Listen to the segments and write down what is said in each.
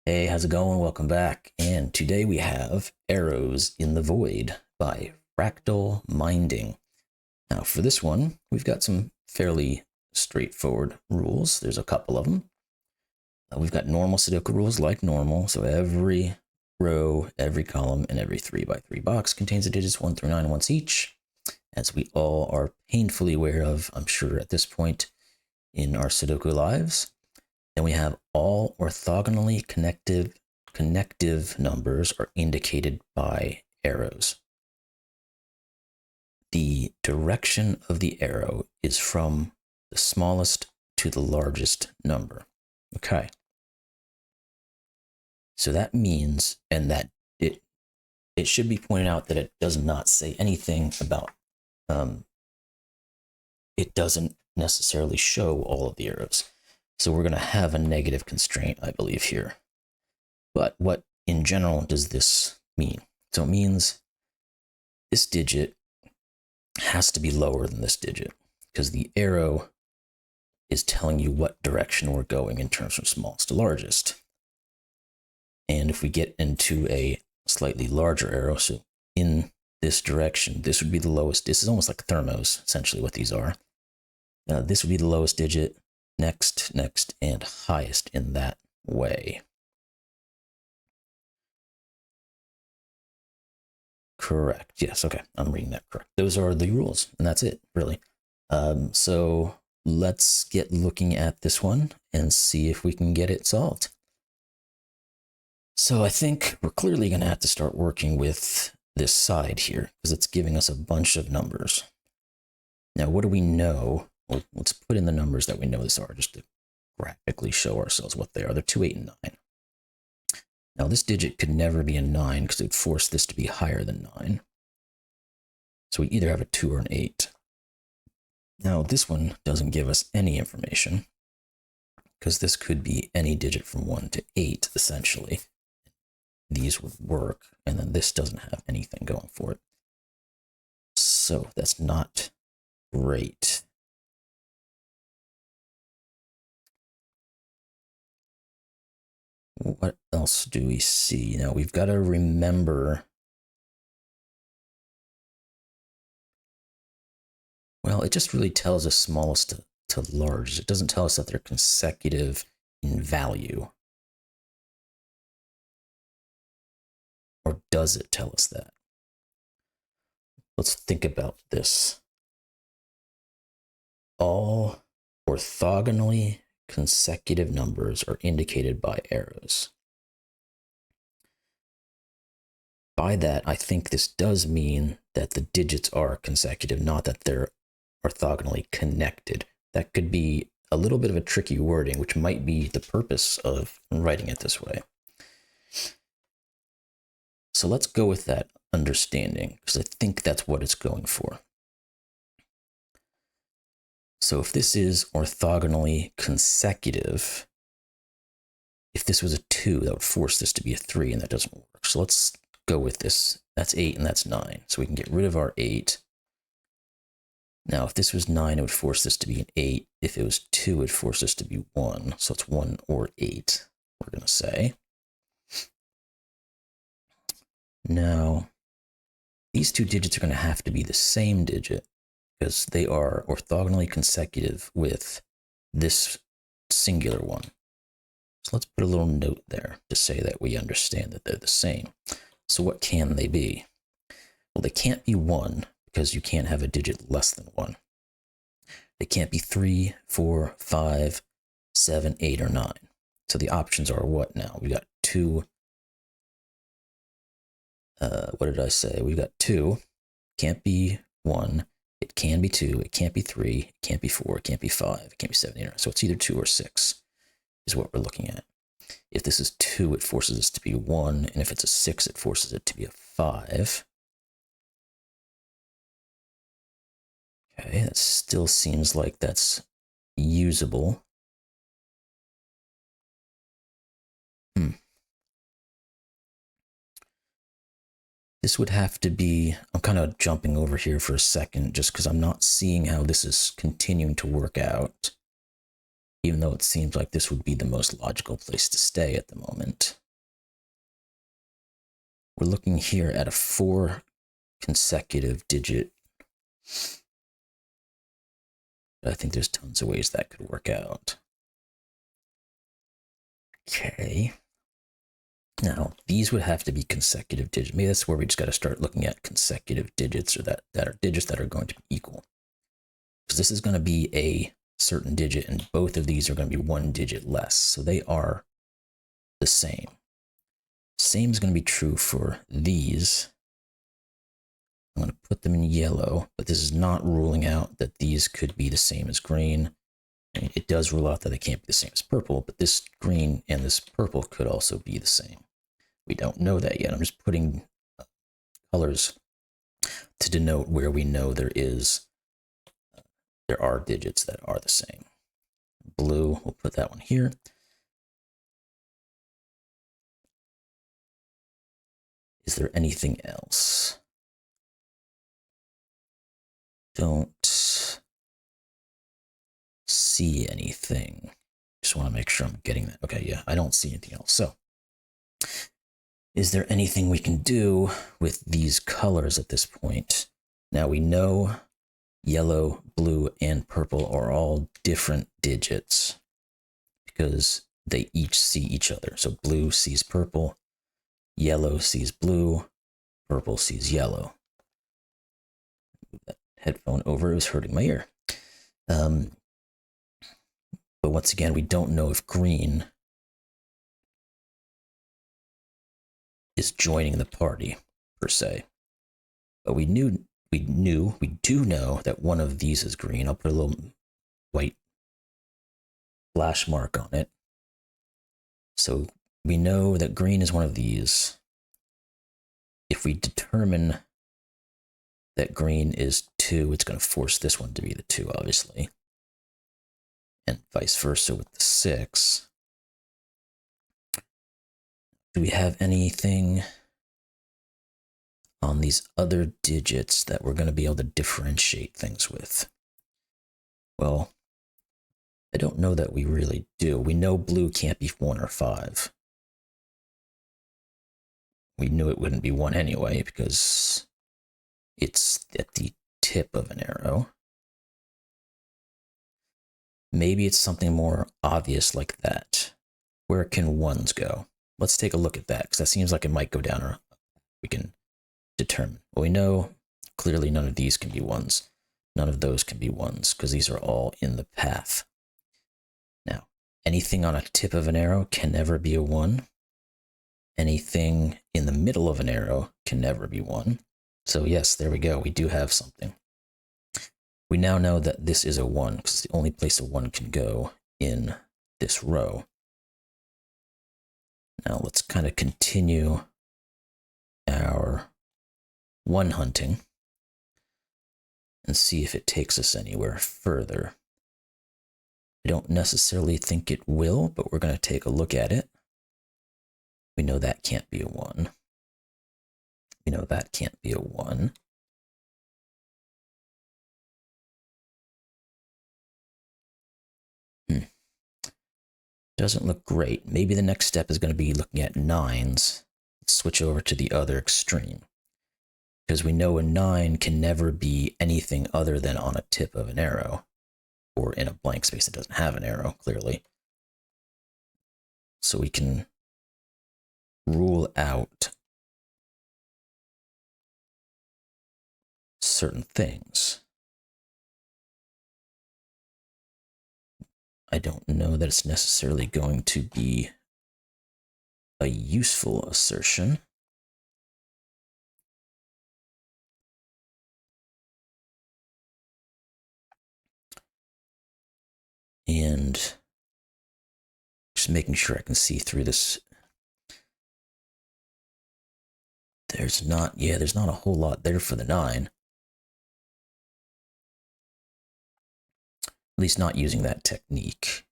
Hey, how's it going? Welcome back. And today we have Arrows in the Void by fractalminding. Now, for this one, we've got some fairly straightforward rules. There's a couple of them. We've got normal Sudoku rules like normal. So every row, every column, and every 3x3 box contains the digits 1 through 9 once each, as we all are painfully aware of, I'm sure, at this point in our Sudoku lives. Then we have all orthogonally connective numbers are indicated by arrows. The direction of the arrow is from the smallest to the largest number. Okay. So that means, and that it should be pointed out that it does not say anything about, it doesn't necessarily show all of the arrows. So we're going to have a negative constraint, I believe, here. But what in general does this mean? So it means this digit has to be lower than this digit because the arrow is telling you what direction we're going in terms from smallest to largest. And if we get into a slightly larger arrow, so in this direction, this would be the lowest. This is almost like thermos, essentially what these are. This would be the lowest digit. Next, and highest in that way. Correct. Yes, okay. I'm reading that correct. Those are the rules, and that's it, really. So let's get looking at this one and see if we can get it solved. So I think we're clearly going to have to start working with this side here because it's giving us a bunch of numbers. Now, what do we know? Well, let's put in the numbers that we know this are just to graphically show ourselves what they are. They're 2, 8, and 9. Now, this digit could never be a 9 because it would force this to be higher than 9. So we either have a 2 or an 8. Now, this one doesn't give us any information because this could be any digit from 1 to 8, essentially. These would work, and then this doesn't have anything going for it. So that's not great. What else do we see? Now, we've got to remember. Well, it just really tells us smallest to largest. It doesn't tell us that they're consecutive in value. Or does it tell us that? Let's think about this. All orthogonally consecutive numbers are indicated by arrows. By that, I think this does mean that the digits are consecutive, not that they're orthogonally connected. That could be a little bit of a tricky wording, which might be the purpose of writing it this way. So let's go with that understanding, because I think that's what it's going for. So if this is orthogonally consecutive, if this was a 2, that would force this to be a 3, and that doesn't work. So let's go with this. That's 8 and that's 9. So we can get rid of our 8. Now, if this was 9, it would force this to be an 8. If it was 2, it would force this to be 1. So it's 1 or 8, we're going to say. Now, these two digits are going to have to be the same digit because they are orthogonally consecutive with this singular one. So let's put a little note there to say that we understand that they're the same. So what can they be? Well, they can't be 1 because you can't have a digit less than 1. They can't be 3, 4, 5, 7, 8, or 9. So the options are what now? We got 2. What did I say? We've got 2. Can't be 1. It can be 2. It can't be 3. It can't be 4. It can't be 5. It can't be 7, 8, or 9. So it's either 2 or 6 is what we're looking at. If this is 2, it forces this to be 1. And if it's a 6, it forces it to be a 5. Okay, that still seems like that's usable. This would have to be, I'm kind of jumping over here for a second just because I'm not seeing how this is continuing to work out even though it seems like this would be the most logical place to stay at the moment. We're looking here at a 4 consecutive digit. But I think there's tons of ways that could work out. Okay. Now, these would have to be consecutive digits. Maybe that's where we just got to start looking at consecutive digits, or that are digits that are going to be equal. Because this is going to be a certain digit, and both of these are going to be 1 digit less. So they are the same. Same is going to be true for these. I'm going to put them in yellow, but this is not ruling out that these could be the same as green. I mean, it does rule out that they can't be the same as purple, but this green and this purple could also be the same. We don't know that yet. I'm just putting colors to denote where we know there are digits that are the same. Blue, we'll put that one here. Is there anything else? Don't see anything. Just want to make sure I'm getting that. Okay, yeah, I don't see anything else. So, is there anything we can do with these colors at this point? Now we know yellow, blue, and purple are all different digits because they each see each other. So blue sees purple, yellow sees blue, purple sees yellow. Move that headphone over, it was hurting my ear. But once again, we don't know if green is joining the party, per se. But we do know that one of these is green. I'll put a little white flash mark on it. So we know that green is one of these. If we determine that green is 2, it's going to force this one to be the 2, obviously. And vice versa with the 6. Do we have anything on these other digits that we're going to be able to differentiate things with? Well, I don't know that we really do. We know blue can't be 1 or 5. We knew it wouldn't be 1 anyway because it's at the tip of an arrow. Maybe it's something more obvious like that. Where can 1s go? Let's take a look at that, because that seems like it might go down, or we can determine. Well, we know clearly none of these can be 1s. None of those can be 1s, because these are all in the path. Now, anything on a tip of an arrow can never be a 1. Anything in the middle of an arrow can never be 1. So yes, there we go. We do have something. We now know that this is a 1, because it's the only place a 1 can go in this row. Now let's kind of continue our 1 hunting and see if it takes us anywhere further. I don't necessarily think it will, but we're going to take a look at it. We know that can't be a 1. We know that can't be a 1. Doesn't look great. Maybe the next step is going to be looking at 9s. Let's switch over to the other extreme. Because we know a 9 can never be anything other than on a tip of an arrow, or in a blank space that doesn't have an arrow, clearly. So we can rule out certain things. I don't know that it's necessarily going to be a useful assertion. And just making sure I can see through this. There's not a whole lot there for the 9. At least not using that technique.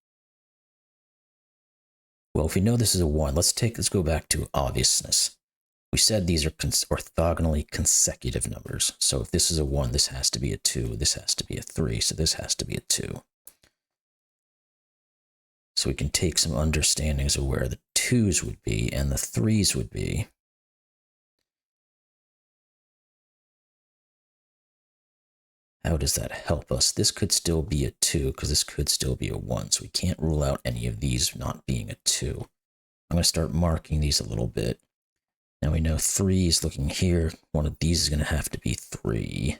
Well, if we know this is a 1, let's go back to obviousness. We said these are orthogonally consecutive numbers. So if this is a 1, this has to be a 2, this has to be a 3, so this has to be a 2. So we can take some understandings of where the 2s would be and the 3s would be. How does that help us? This could still be a 2 because this could still be a 1. So we can't rule out any of these not being a 2. I'm going to start marking these a little bit. Now we know 3 is looking here. One of these is going to have to be 3.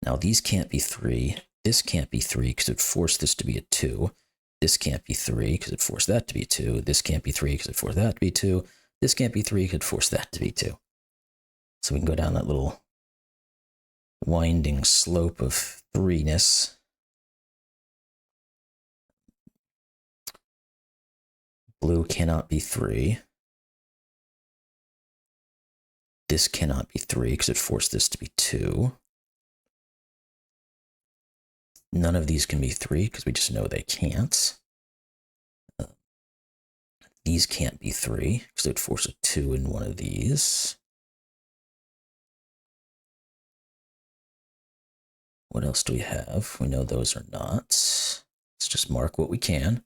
Now these can't be 3. This can't be 3 because it would force this to be a 2. This can't be 3 because it forced that to be 2. This can't be 3 because it forced that to be 2. This can't be 3 because it forced that to be 2. So we can go down that little winding slope of 3-ness. Blue cannot be 3. This cannot be 3 because it forced this to be 2. None of these can be 3 because we just know they can't. These can't be 3 because it would force a 2 in one of these. What else do we have? We know those are not. Let's just mark what we can.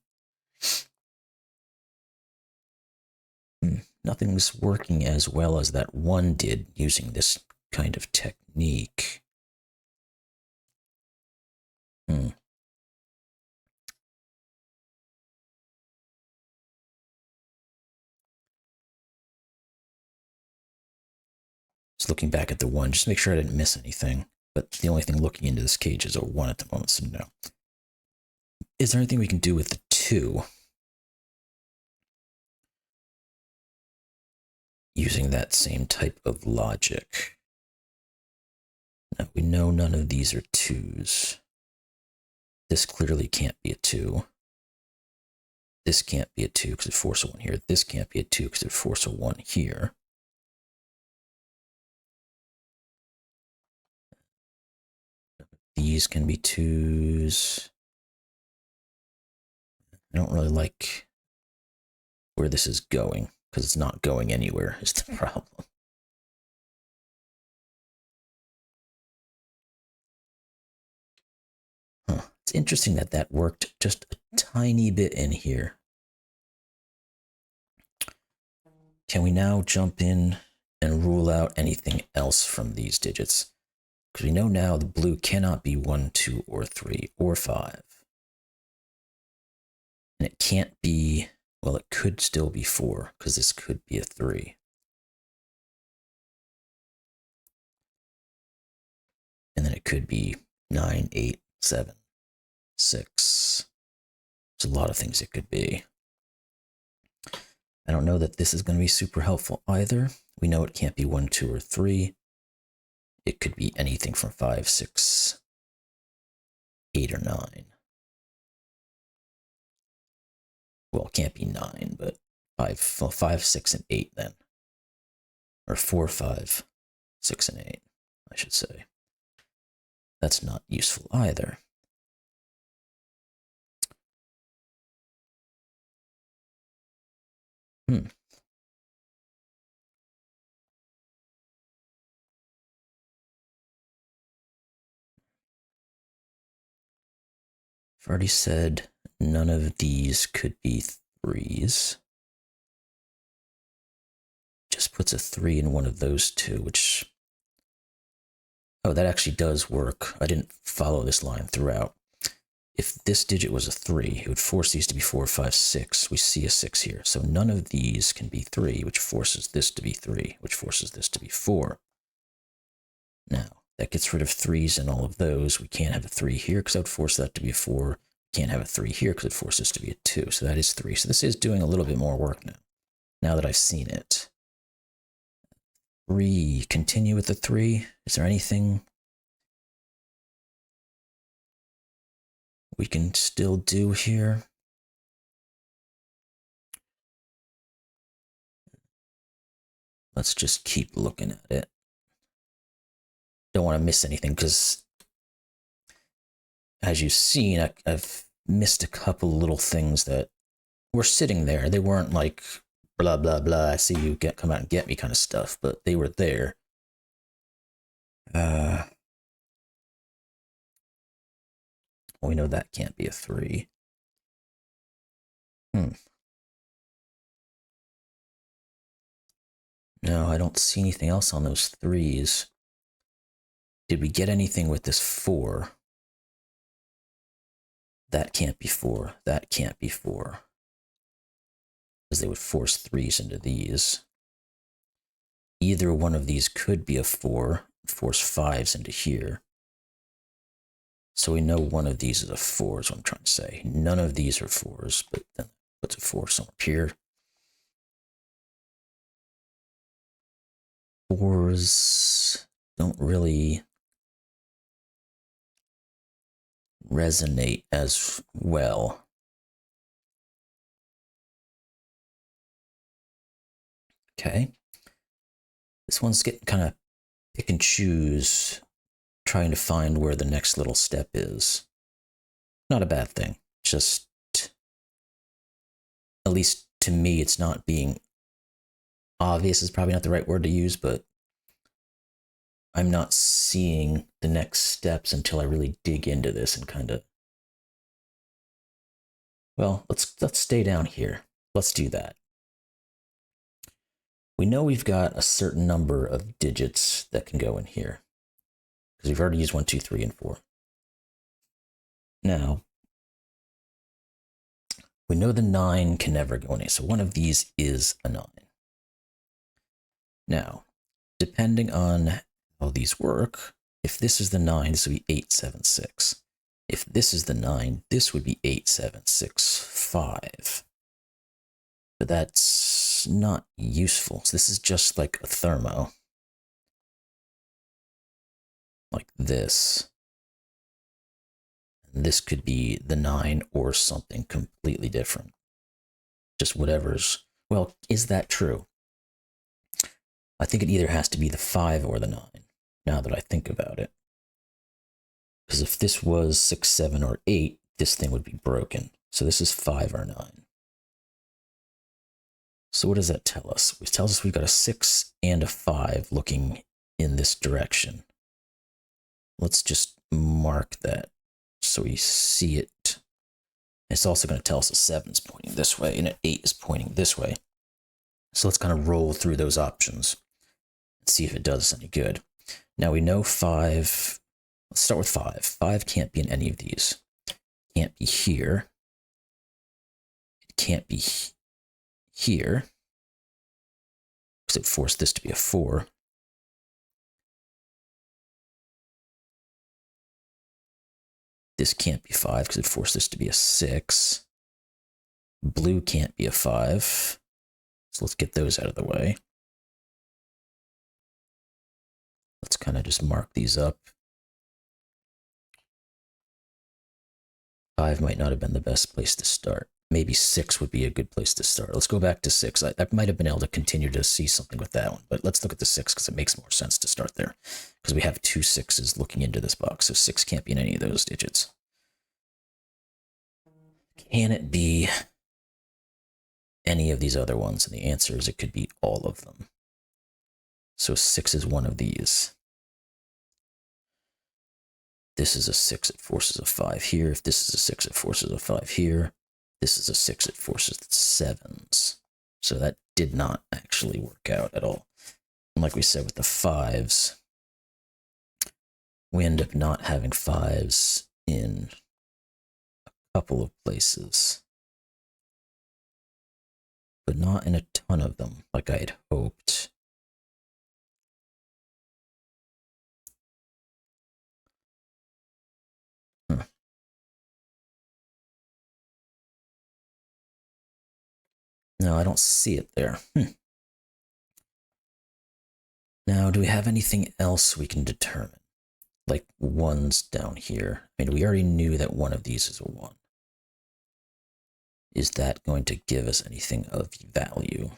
Nothing's working as well as that 1 did using this kind of technique. Just looking back at the 1, just to make sure I didn't miss anything. But the only thing looking into this cage is a 1 at the moment, so no. Is there anything we can do with the 2? Using that same type of logic. Now, we know none of these are 2s. This clearly can't be a 2. This can't be a 2 because it forced a 1 here. This can't be a 2 because it forced a 1 here. These can be 2s. I don't really like where this is going because it's not going anywhere is the problem. It's interesting that that worked just a tiny bit in here. Can we now jump in and rule out anything else from these digits? Because we know now the blue cannot be 1, 2, or 3, or 5. And it can't be, well, it could still be 4, because this could be a 3. And then it could be 9, 8, 7, 6. There's a lot of things it could be. I don't know that this is going to be super helpful either. We know it can't be 1, 2, or 3. It could be anything from 5, 6, 8, or 9. Well, it can't be 9, but 5, 6, and 8 then. Or 4, 5, 6, and 8, I should say. That's not useful either. I've already said none of these could be 3s. Just puts a 3 in one of those two, which... Oh, that actually does work. I didn't follow this line throughout. If this digit was a 3, it would force these to be 4, 5, 6. We see a 6 here. So none of these can be 3, which forces this to be 3, which forces this to be 4. Now, that gets rid of 3s and all of those. We can't have a 3 here because that would force that to be a 4. Can't have a 3 here because it forces this to be a 2. So that is 3. So this is doing a little bit more work now that I've seen it. 3, continue with the 3. Is there anything we can still do here? Let's just keep looking at it. Don't want to miss anything because, as you've seen, I've missed a couple little things that were sitting there. They weren't like blah, blah, blah, I see you come out and get me kind of stuff, but they were there. We know that can't be a 3. No, I don't see anything else on those 3s. Did we get anything with this 4? That can't be 4. That can't be 4. Because they would force 3s into these. Either one of these could be a 4, force 5s into here. So we know one of these is a 4 is what I'm trying to say. None of these are 4s, but then puts a 4 somewhere here. 4s don't really resonate as well. Okay. This one's getting kind of pick and choose, trying to find where the next little step is. Not a bad thing. Just, at least to me, it's not being obvious is probably not the right word to use, but I'm not seeing the next steps until I really dig into this and kind of, well, let's stay down here. Let's do that. We know we've got a certain number of digits that can go in here because we've already used 1, 2, 3, and 4. Now, we know the 9 can never go in here, so one of these is a 9. Now, depending on how these work, if this is the 9, this would be 8, 7, 6. If this is the 9, this would be 8, 7, 6, 5. But that's not useful. So this is just like a thermo. Like this. And this could be the 9 or something completely different. Just whatever's... Well, is that true? I think it either has to be the 5 or the 9, now that I think about it. Because if this was 6, 7, or 8, this thing would be broken. So this is 5 or 9. So what does that tell us? It tells us we've got a 6 and a 5 looking in this direction. Let's just mark that so we see it. It's also going to tell us a 7 is pointing this way and an 8 is pointing this way. So let's kind of roll through those options and see if it does us any good. Now we know 5. Let's start with 5. 5 can't be in any of these. It can't be here. It can't be here, because it forced this to be a 4. This can't be 5, because it forced this to be a 6. Blue can't be a 5. So let's get those out of the way. Let's kind of just mark these up. 5 might not have been the best place to start. Maybe 6 would be a good place to start. Let's go back to 6. I might have been able to continue to see something with that one, but let's look at the 6 because it makes more sense to start there. Because we have 2 6s looking into this box, so 6 can't be in any of those digits. Can it be any of these other ones? And the answer is it could be all of them. So 6 is one of these. This is a 6, it forces a 5 here. If this is a 6, it forces a 5 here. This is a 6, it forces 7s. So that did not actually work out at all. And like we said with the 5s, we end up not having 5s in a couple of places. But not in a ton of them, like I had hoped. No, I don't see it there. Now, do we have anything else we can determine? Like ones down here. I mean, we already knew that one of these is a 1. Is that going to give us anything of value?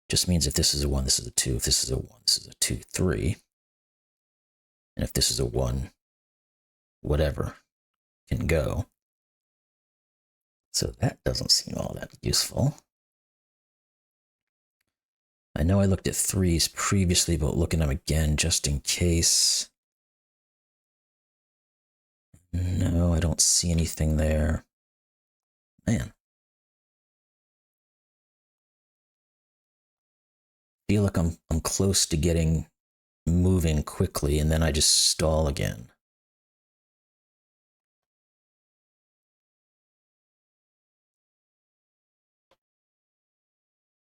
Just means if this is a 1, this is a 2. If this is a 1, this is a 2, 3. And if this is a 1, whatever can go. So that doesn't seem all that useful. I know I looked at 3s previously, but looking at them again just in case. No, I don't see anything there. Man, feel like I'm close to getting moving quickly, and then I just stall again.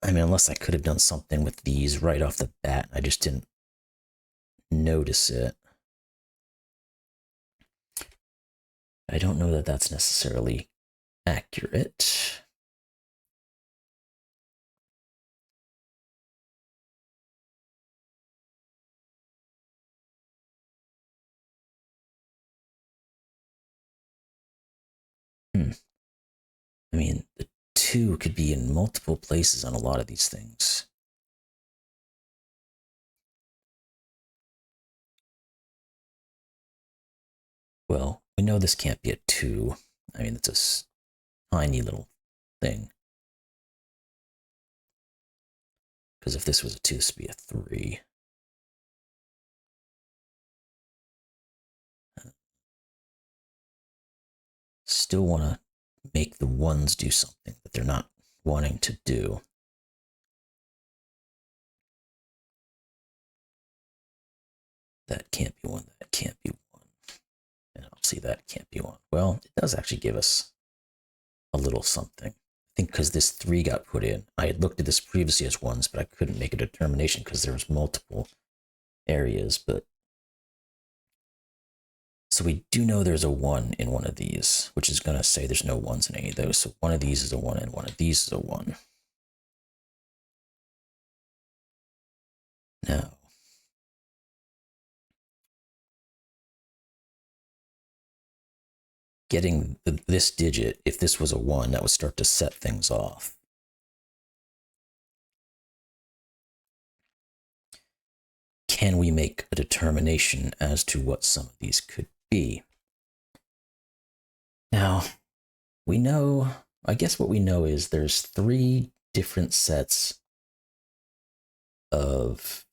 I mean, unless I could have done something with these right off the bat, I just didn't notice it. I don't know that that's necessarily accurate. I mean, the 2 could be in multiple places on a lot of these things. Well, we know this can't be a 2. I mean, it's a tiny little thing. Because if this was a 2, this would be a 3. Still want to make the 1s do something that they're not wanting to do. That can't be 1, that can't be 1. And I'll see that can't be 1. Well, it does actually give us a little something. I think because this 3 got put in. I had looked at this previously as 1s, but I couldn't make a determination because there was multiple areas. But so we do know there's a 1 in one of these, which is going to say there's no 1s in any of those. So one of these is a 1 and one of these is a 1. Now, getting this digit, if this was a 1, that would start to set things off. Can we make a determination as to what some of these could be? Now, we know, I guess what we know is there's 3 different sets of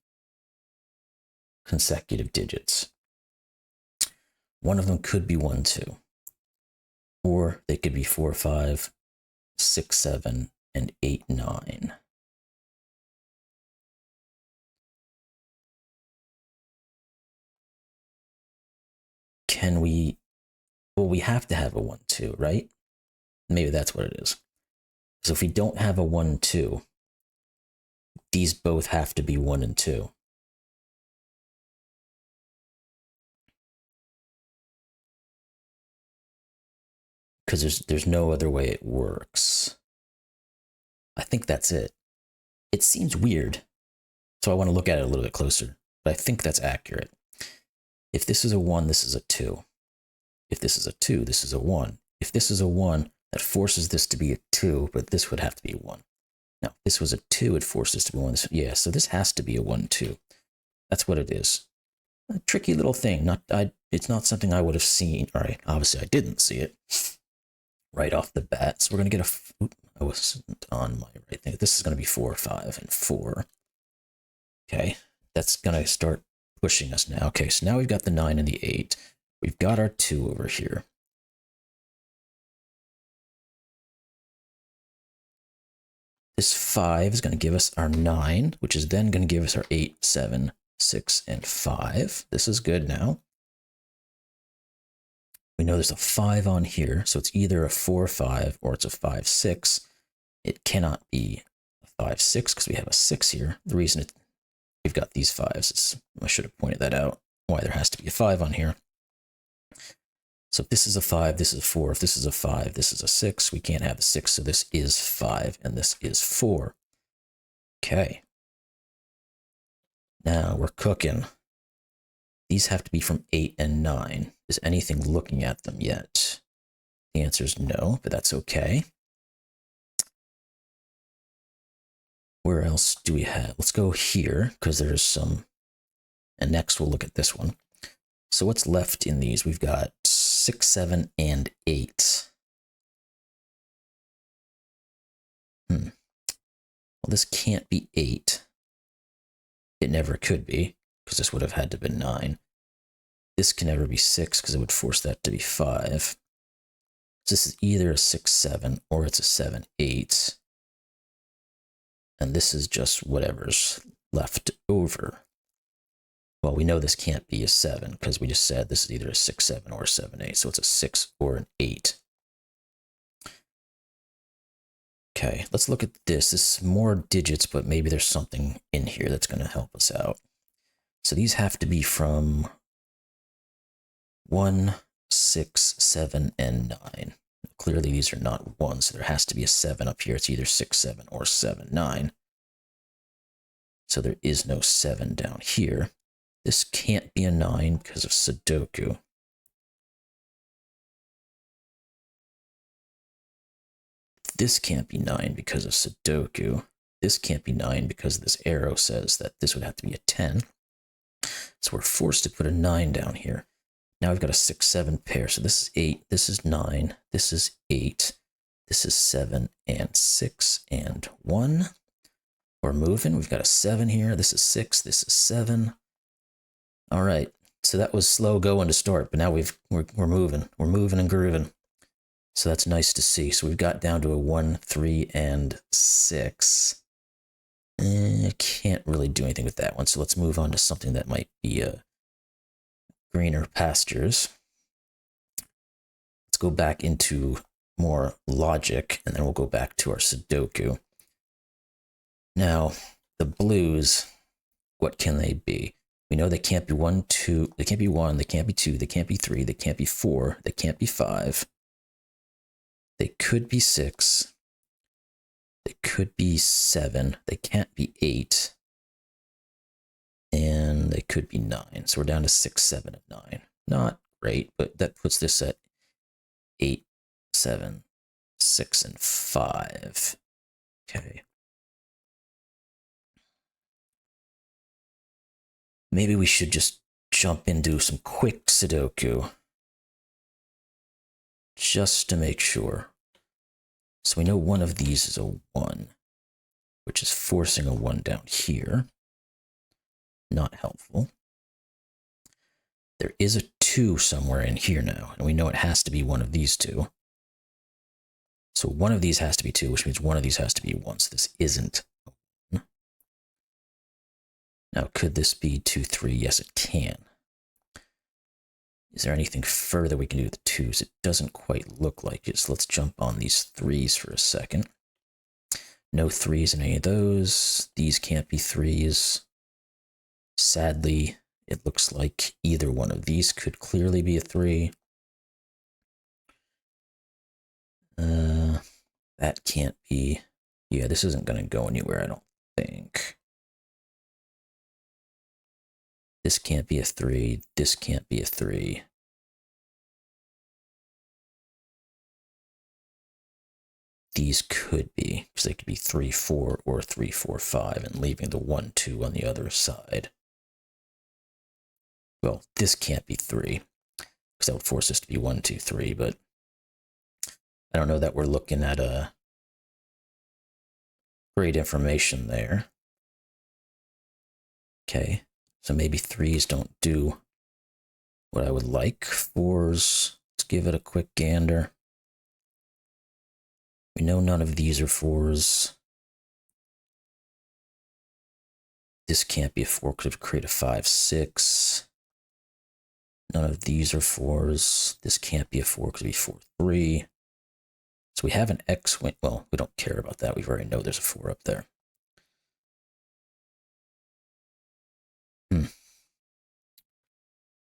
consecutive digits. One of them could be 1, 2. Or they could be 4, 5, 6, 7, and 8, 9. Can we, well, we have to have a 1, 2, right? Maybe that's what it is. So if we don't have a 1, 2, these both have to be 1 and 2. Because there's no other way it works. I think that's it. It seems weird, so I want to look at it a little bit closer, but I think that's accurate. If this is a 1, this is a 2. If this is a 2, this is a 1. If this is a 1, that forces this to be a 2, but this would have to be a 1. Now, if this was a 2, it forces to be 1. Yeah, so this has to be a 1, 2. That's what it is. A tricky little thing. It's not something I would have seen. All right, obviously I didn't see it right off the bat. So we're going to get I wasn't on my right thing. This is going to be 4, 5, and 4. Okay, that's going to start pushing us now. Okay, so now we've got the 9 and the 8. We've got our 2 over here. This 5 is going to give us our 9, which is then going to give us our 8, 7, 6, and 5. This is good now. We know there's a 5 on here, so it's either a 4, 5 or it's a 5, 6. It cannot be a 5, 6 because we have a 6 here. The reason we've got these 5s is, I should have pointed that out, why there has to be a 5 on here. So if this is a 5, this is a 4. If this is a 5, this is a 6. We can't have a 6, so this is 5, and this is 4. Okay. Now we're cooking. These have to be from 8 and 9. Is anything looking at them yet? The answer is no, but that's okay. Where else do we have? Let's go here, because there's some. And next we'll look at this one. So what's left in these? We've got 6, 7, and 8. Well, this can't be 8. It never could be, because this would have had to be 9. This can never be 6, because it would force that to be 5. So this is either a 6, 7, or it's a 7, 8. And this is just whatever's left over? Well, we know this can't be a 7 because we just said this is either a 6, 7 or a 7, 8. So it's a 6 or an 8. Okay, let's look at this. This is more digits, but maybe there's something in here that's going to help us out. So these have to be from 1, 6, 7, and 9. Clearly these are not 1, so there has to be a 7 up here. It's either 6, 7, or 7, 9. So there is no 7 down here. This can't be a 9 because of Sudoku. This can't be 9 because of Sudoku. This can't be 9 because this arrow says that this would have to be a 10. So we're forced to put a 9 down here. Now we've got a 6, 7 pair. So this is 8, this is 9, this is 8, this is 7, and 6, and 1. We're moving. We've got a 7 here. This is 6, this is 7. All right. So that was slow going to start, but now we're moving. We're moving and grooving. So that's nice to see. So we've got down to a 1, 3, and 6. I can't really do anything with that one. So let's move on to something that might be greener pastures. Let's go back into more logic, and then we'll go back to our Sudoku. Now, the blues, what can they be? We know they can't be 1, 2, they can't be 1, they can't be 2, they can't be 3, they can't be 4, they can't be 5. They could be 6. They could be 7. They can't be 8. And they could be 9. So we're down to 6, 7, and 9. Not great, but that puts this at 8, 7, 6, and 5. Okay. Maybe we should just jump into some quick Sudoku. Just to make sure. So we know one of these is a 1, which is forcing a 1 down here. Not helpful. There is a 2 somewhere in here now, and we know it has to be one of these two. So one of these has to be 2, which means one of these has to be 1, so this isn't a 1. Now, could this be 2, 3? Yes, it can. Is there anything further we can do with the 2s? It doesn't quite look like it, so let's jump on these 3s for a second. No 3s in any of those. These can't be 3s. Sadly, it looks like either one of these could clearly be a 3. That can't be. Yeah, this isn't going to go anywhere, I don't think. This can't be a 3. This can't be a 3. These could be, because they could be 3, 4, or 3, 4, 5, and leaving the 1, 2 on the other side. Well, this can't be 3, because that would force us to be 1, 2, 3, but I don't know that we're looking at a great information there. Okay, so maybe 3s don't do what I would like. 4s, let's give it a quick gander. We know none of these are 4s. This can't be a 4 because it would create a 5, 6. None of these are 4s. This can't be a 4 because it would be 4, 3. So we have an X-wing. Well, we don't care about that. We already know there's a 4 up there.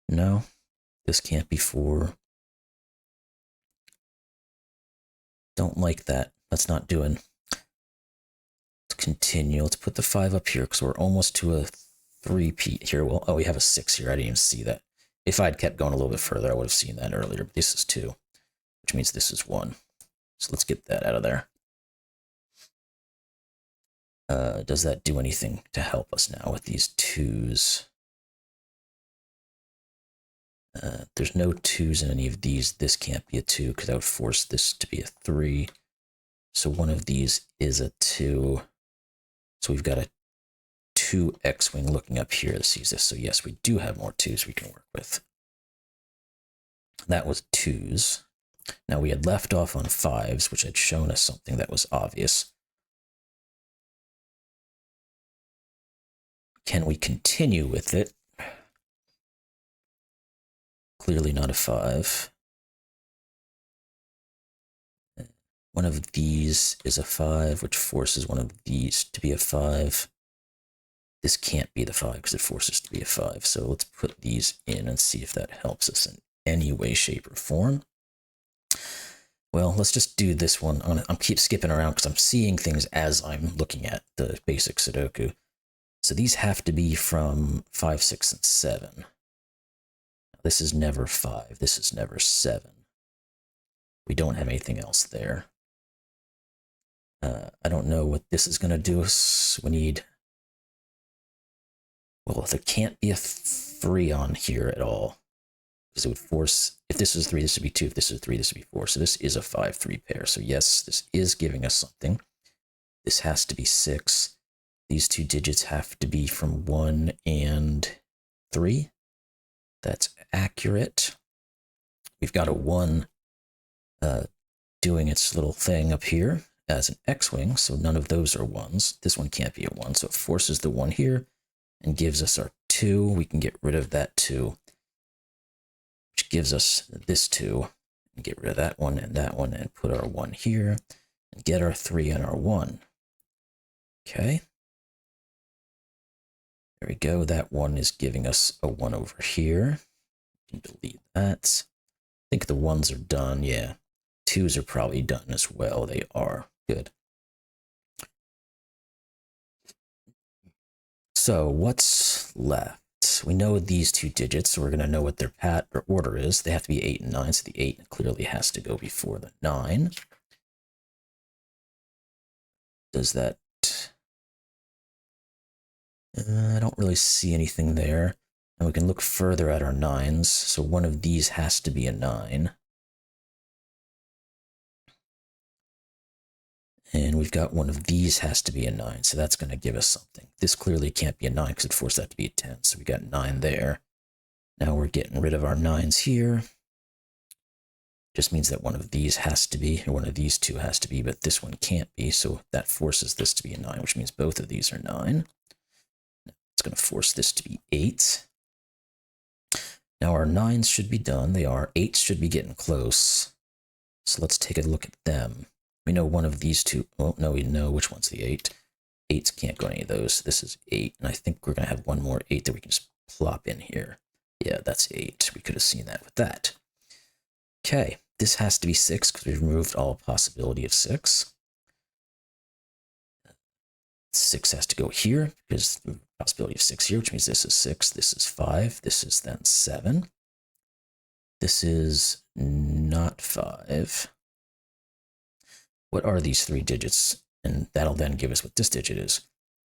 No, this can't be 4. Don't like that. That's not doing. Let's continue. Let's put the 5 up here because we're almost to a 3-peat here. Well, oh, we have a 6 here. I didn't even see that. If I'd kept going a little bit further, I would have seen that earlier. But this is 2, which means this is 1. So let's get that out of there. Does that do anything to help us now with these 2s? There's no 2s in any of these. This can't be a 2 because that would force this to be a 3. So one of these is a 2. So we've got a 2 X-wing looking up here that sees this. So yes, we do have more 2s we can work with. That was 2s. Now we had left off on 5s, which had shown us something that was obvious. can we continue with it? Clearly not a 5. One of these is a 5, which forces one of these to be a 5. This can't be the 5 because it forces it to be a 5. So let's put these in and see if that helps us in any way, shape, or form. Well, let's just do this one. I'm keep skipping around because I'm seeing things as I'm looking at the basic Sudoku. So these have to be from 5, 6, and 7. This is never 5. This is never 7. We don't have anything else there. I don't know what this is going to do us. We need... Well, there can't be a 3 on here at all. Because it would force... If this is 3, this would be 2. If this is 3, this would be 4. So this is a 5-3 pair. So yes, this is giving us something. This has to be 6. These two digits have to be from 1 and 3. That's accurate. We've got a 1 doing its little thing up here as an X-wing, so none of those are 1s. This one can't be a 1, so it forces the 1 here and gives us our 2. We can get rid of that 2, which gives us this 2, and get rid of that 1 and put our 1 here, and get our 3 and our 1. Okay. There we go. That 1 is giving us a 1 over here. You can delete that. I think the 1s are done. Yeah. 2s are probably done as well. They are. Good. So what's left? We know these two digits, so we're going to know what their order is. They have to be 8 and 9, so the 8 clearly has to go before the 9. Does that... I don't really see anything there. And we can look further at our 9s, so one of these has to be a 9. And we've got one of these has to be a 9, so that's going to give us something. This clearly can't be a 9 because it forced that to be a 10, so we got 9 there. Now we're getting rid of our 9s here. Just means that one of these has to be, or one of these two has to be, but this one can't be, so that forces this to be a 9, which means both of these are 9. It's going to force this to be 8. Now our 9s should be done. They are. 8s should be getting close. So let's take a look at them. We know one of these two. Oh, no, we know which one's the 8. 8s can't go any of those. This is 8, and I think we're going to have one more 8 that we can just plop in here. Yeah, that's 8. We could have seen that with that. Okay, this has to be 6 because we've removed all possibility of 6. 6 has to go here because the possibility of 6 here, which means this is 6, this is 5, this is then 7. This is not 5. What are these 3 digits? And that'll then give us what this digit is.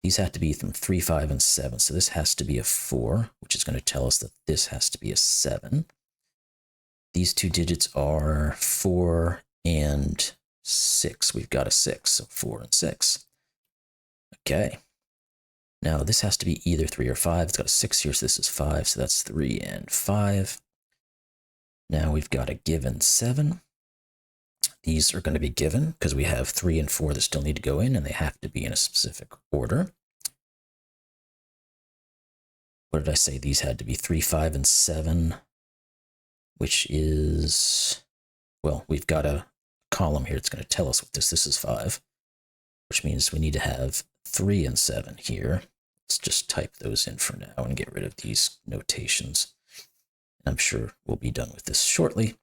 These have to be from 3, 5, and 7. So this has to be a 4, which is going to tell us that this has to be a 7. These two digits are 4 and 6. We've got a 6, so 4 and 6. Okay. Now this has to be either 3 or 5. It's got a 6 here, so this is 5, so that's 3 and 5. Now we've got a given 7. These are going to be given because we have 3 and 4 that still need to go in, and they have to be in a specific order. What did I say? These had to be 3, 5, and 7, which is, well, we've got a column here. It's going to tell us what this is 5, which means we need to have 3 and 7 here. Let's just type those in for now and get rid of these notations. I'm sure we'll be done with this shortly.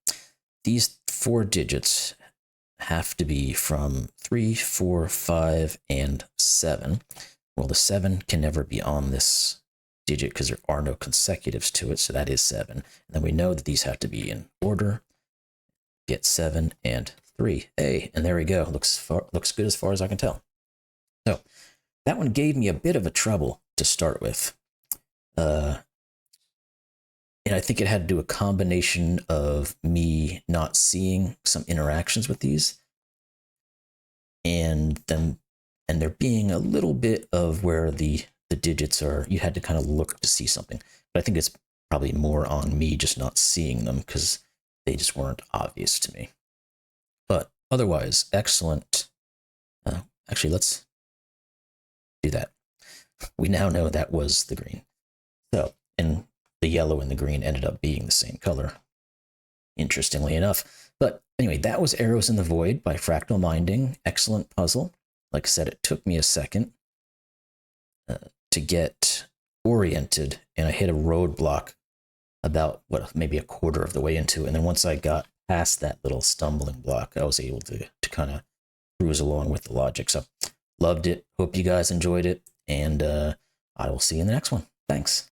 These 4 digits have to be from 3, 4, 5, and 7. Well, the 7 can never be on this digit because there are no consecutives to it, so that is 7. And then we know that these have to be in order. Get 7 and 3. Hey, and there we go. Looks good as far as I can tell. So that one gave me a bit of a trouble to start with. And I think it had to do a combination of me not seeing some interactions with these and there being a little bit of where the digits are, you had to kind of look to see something. But I think it's probably more on me just not seeing them because they just weren't obvious to me. But otherwise, excellent. Actually, let's do that. we now know that was the green. So, and the yellow and the green ended up being the same color, interestingly enough. But anyway, that was Arrows in the Void by Fractal Minding. Excellent puzzle. Like I said, it took me a second to get oriented, and I hit a roadblock about, maybe a quarter of the way into it. And then once I got past that little stumbling block, I was able to kind of cruise along with the logic. So loved it. Hope you guys enjoyed it. And I will see you in the next one. Thanks.